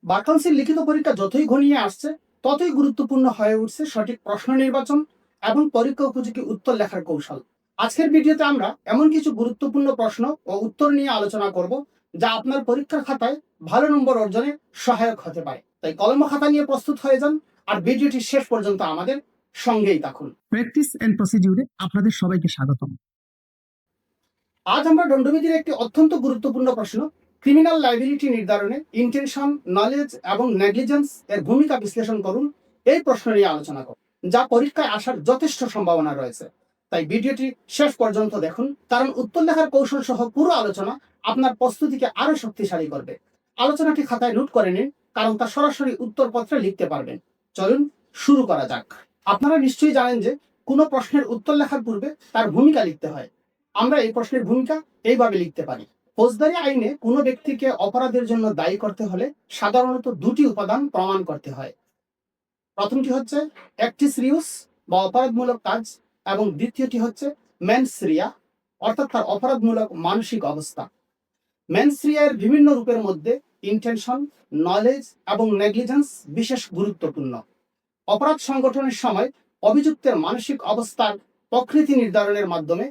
Bar council লিখিত পরীক্ষা যতই ঘনিয়ে আসছে ততই গুরুত্বপূর্ণ হয়ে উঠছে সঠিক প্রশ্ন নির্বাচন এবং পরীক্ষা উপযোগী উত্তর লেখার কৌশল। আজকের ভিডিওতে আমরা এমন কিছু গুরুত্বপূর্ণ প্রশ্ন ও উত্তর নিয়ে আলোচনা করব যা আপনার পরীক্ষার খাতায় ভালো নম্বর অর্জনে সহায়ক হতে পারে। তাই কলম ও খাতা নিয়ে প্রস্তুত হয়ে যান আর ভিডিওটি শেষ পর্যন্ত আমাদের সঙ্গেই থাকুন। প্র্যাকটিস এন্ড প্রসিডিউরে আপনাদের সবাইকে স্বাগতম। আজ আমরা দণ্ডবিধির একটি অত্যন্ত গুরুত্বপূর্ণ প্রশ্ন, ক্রিমিনাল লায়াবিলিটি নির্ধারণে ইন্টেনশন, নলেজ এবং নেগলিজেন্স এর ভূমিকা বিশ্লেষণ করুন, এই প্রশ্ন নিয়ে আলোচনা করুন, যা পরীক্ষায় আসার যথেষ্ট সম্ভাবনা রয়েছে। তাই ভিডিওটি শেষ পর্যন্ত দেখুন, কারণ উত্তর লেখার কৌশল সহ পুরো আলোচনা আপনার প্রস্তুতিকে আরো শক্তিশালী করবে। আলোচনাটি খাতায় নোট করে নিন, কারণ তা সরাসরি উত্তরপত্রে লিখতে পারবেন। চলুন শুরু করা যাক। আপনারা নিশ্চয়ই জানেন যে কোনো প্রশ্নের উত্তর লেখার পূর্বে তার ভূমিকা লিখতে হয়। আমরা এই প্রশ্নের ভূমিকা এইভাবে লিখতে পারি। ফৌজদারি আইনে কোনো ব্যক্তিকে অপরাধের জন্য দায়ী করতে হলে সাধারণত দুটি উপাদান প্রমাণ করতে হয়। প্রথমটি হচ্ছে অ্যাক্টিস রিউস বা অপরাধমূলক কাজ, এবং দ্বিতীয়টি হচ্ছে মেন্স রিয়া অর্থাৎ তার অপরাধমূলক মানসিক অবস্থা। মেন্স রিয়া এর বিভিন্ন রূপের মধ্যে ইন্টেনশন, নলেজ এবং নেগলিজেন্স বিশেষ গুরুত্বপূর্ণ। অপরাধ সংগঠনের সময় অভিযুক্তের মানসিক অবস্থার প্রকৃতি নির্ধারণের মাধ্যমে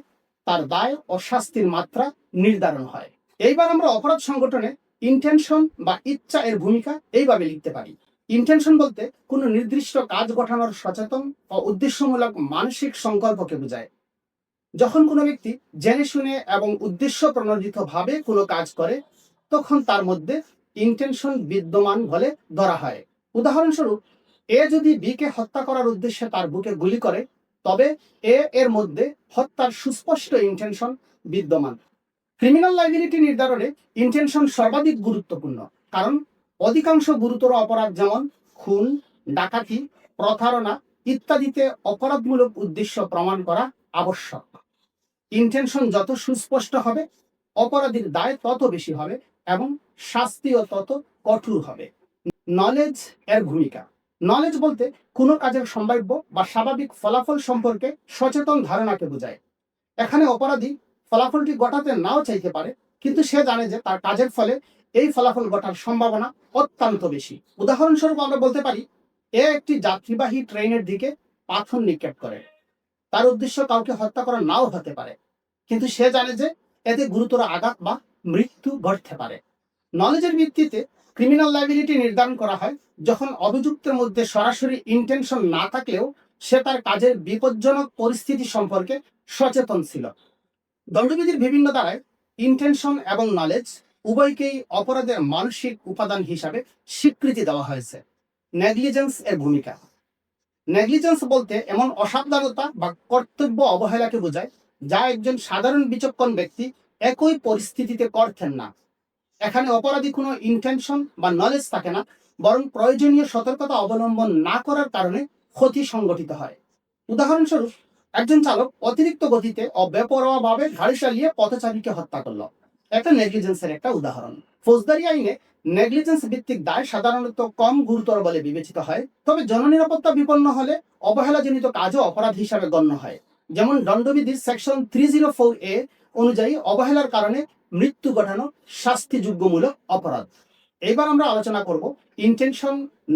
তার দায় ও শাস্তির মাত্রা নির্ধারণ হয়। এইবার আমরা অপরাধ সংগঠনে ইন্টেনশন বা ইচ্ছা এর ভূমিকা এইভাবে লিখতে পারি। ইন্টেনশন বলতে কোনো নির্দিষ্ট কাজ গঠানোর সচেতন ও উদ্দেশ্যমূলক মানসিক সংকল্পকে বোঝায়। যখন কোনো ব্যক্তি জেনে শুনে এবং উদ্দেশ্য প্রণোদিত ভাবে কোনো কাজ করে, তখন তার মধ্যে ইন্টেনশন বিদ্যমান বলে ধরা হয়। উদাহরণস্বরূপ, এ যদি বি কে হত্যা করার উদ্দেশ্যে তার বুকে গুলি করে, তবে এর মধ্যে হত্যার সুস্পষ্ট ইন্টেনশন বিদ্যমান। ক্রিমিনাল লায়াবিলিটি নির্ধারণে ইন্টেনশন সর্বাধিক গুরুত্বপূর্ণ, কারণ অধিকাংশ গুরুতর অপরাধ যেমন খুন, ডাকাতি, প্রতারণা ইত্যাদিতে অপরাধমূলক উদ্দেশ্য প্রমাণ করা আবশ্যক। ইন্টেনশন যত সুস্পষ্ট হবে, অপরাধীর দায় তত বেশি হবে এবং শাস্তিও তত কঠোর হবে। নলেজ এর ভূমিকা। নলেজ বলতে কোনো কাজের সম্ভাব্য বা স্বাভাবিক ফলাফল সম্পর্কে সচেতন ধারণাকে বোঝায়। এখানে অপরাধী ফলাফলটি ঘটাতে নাও চাইতে পারে, কিন্তু সে জানে যে তার কাজের ফলে এই ফলাফল ঘটার সম্ভাবনা অত্যন্ত বেশি। উদাহরণস্বরূপ আমরা বলতে পারি, একটি যাত্রীবাহী ট্রেনের দিকে পাথর নিক্ষেপ করে। তার উদ্দেশ্য কাউকে হত্যা করা নাও হতে পারে, কিন্তু সে জানে যে এতে গুরুতর আঘাত বা মৃত্যু ঘটতে পারে। নলেজের ভিত্তিতে ক্রিমিনাল লায়াবিলিটি নির্ধারণ করা হয় যখন অভিযুক্তের মধ্যে সরাসরি ইন্টেনশন না থাকলেও সে তার কাজের বিপজ্জনক পরিস্থিতি সম্পর্কে সচেতন ছিল। দণ্ডবিধির বিভিন্ন ধারায় ইন্টেনশন এবং নলেজ উভয়কেই অপরাধের মানসিক উপাদান হিসাবে স্বীকৃতি দেওয়া হয়েছে। নেগলিজেন্স এর ভূমিকা। নেগলিজেন্স বলতে এমন অসাবধানতা বা কর্তব্য অবহেলাকে বোঝায় যা একজন সাধারণ বিচক্ষণ ব্যক্তি একই পরিস্থিতিতে করতেন না। এখানে অপরাধী কোনো ইন্টেনশন বা নলেজ থাকে না, বরং প্রয়োজনীয় সতর্কতা অবলম্বন না করার কারণে ক্ষতি সংঘটিত হয়। উদাহরণস্বরূপ, একজন চালক অতিরিক্ত গতিতে ও বেপরোয়াভাবে গাড়ি চালিয়ে পথচারীকে হত্যা করলো। এটা নেগলিজেন্সের একটা উদাহরণ। ফৌজদারি আইনে নেগলিজেন্স ভিত্তিক দায় সাধারণত কম গুরুতর বলে বিবেচিত হয়, তবে জননিরাপত্তা বিপন্ন হলে অবহেলাজনিত কাজও অপরাধ হিসাবে গণ্য হয়। যেমন দণ্ডবিধির সেকশন 304A অনুযায়ী অবহেলার কারণে মৃত্যু ঘটানো শাস্তিযোগ্যমূলক অপরাধ। এবার আমরা আলোচনা করব ইন্টেনশন,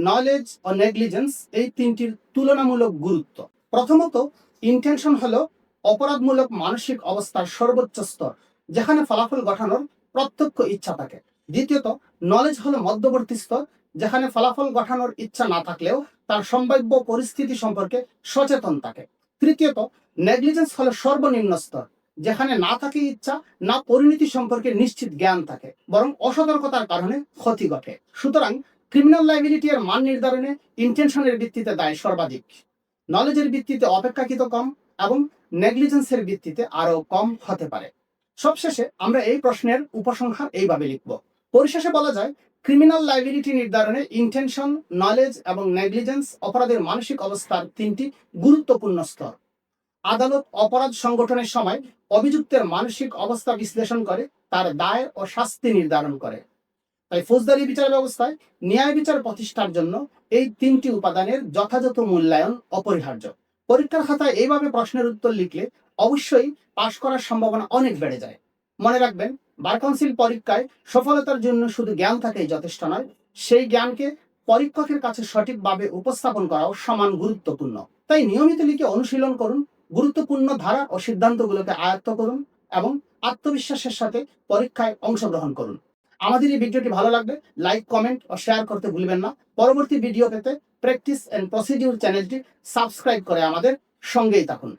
নলেজ ও নেগলিজেন্স এই তিনটির তুলনামূলক গুরুত্ব। প্রথমত, ইন্টেনশন হলো অপরাধমূলক মানসিক অবস্থার সর্বোচ্চ স্তর, যেখানে ফলাফল গঠানোর প্রত্যক্ষ ইচ্ছা থাকে। দ্বিতীয়ত, নলেজ হলো মধ্যবর্তী স্তর, যেখানে ফলাফল গঠানোর ইচ্ছা না থাকলেও তার সম্ভাব্য পরিস্থিতি সম্পর্কে সচেতন থাকে। তৃতীয়ত, নেগলিজেন্স হলো সর্বনিম্ন স্তর, যেখানে না থাকে ইচ্ছা, না পরিণতি সম্পর্কে নিশ্চিত জ্ঞান থাকে, বরং অসতর্কতার কারণে ক্ষতি ঘটে। সুতরাং ক্রিমিনাল লায়াবিলিটি এর মান নির্ধারণে ইন্টেনশনের ভিত্তিতে দায় সর্বাধিক, নলেজের ভিত্তিতে অপেক্ষাকৃত কম এবং নেগলিজেন্সের ভিত্তিতে আরো কম হতে পারে। সবশেষে আমরা এই প্রশ্নের উপসংহার এইভাবে লিখব। পরিশেষে বলা যায়, ক্রিমিনাল লায়াবিলিটি নির্ধারণে ইন্টেনশন, নলেজ এবং নেগলিজেন্স অপরাধের মানসিক অবস্থার তিনটি গুরুত্বপূর্ণ স্তর। আদালত অপরাধ সংগঠনের সময় অভিযুক্তের মানসিক অবস্থা বিশ্লেষণ করে তার দায় ও শাস্তি নির্ধারণ করে। তাই ফৌজদারি বিচার ব্যবস্থায় ন্যায় বিচার প্রতিষ্ঠার জন্য এই তিনটি উপাদানের যথাযথ মূল্যায়ন অপরিহার্য। পরীক্ষার খাতায় এইভাবে প্রশ্নের উত্তর লিখলে অবশ্যই পাশ করার সম্ভাবনা অনেক বেড়ে যায়। মনে রাখবেন, বার কাউন্সিল পরীক্ষায় সফলতার জন্য শুধু জ্ঞান থাকাই যথেষ্ট নয়, সেই জ্ঞানকে পরীক্ষকের কাছে সঠিকভাবে উপস্থাপন করাও সমান গুরুত্বপূর্ণ। তাই নিয়মিত লিখে অনুশীলন করুন, গুরুত্বপূর্ণ ধারা ও সিদ্ধান্তগুলোকে আয়ত্ত করুন এবং আত্মবিশ্বাসের সাথে পরীক্ষায় অংশগ্রহণ করুন। আমাদের এই ভিডিওটি ভালো লাগলে লাইক, কমেন্ট ও শেয়ার করতে ভুলবেন না। পরবর্তী ভিডিও পেতে প্র্যাকটিস এন্ড প্রসিডিউর চ্যানেলটি সাবস্ক্রাইব করে আমাদের সঙ্গেই থাকুন।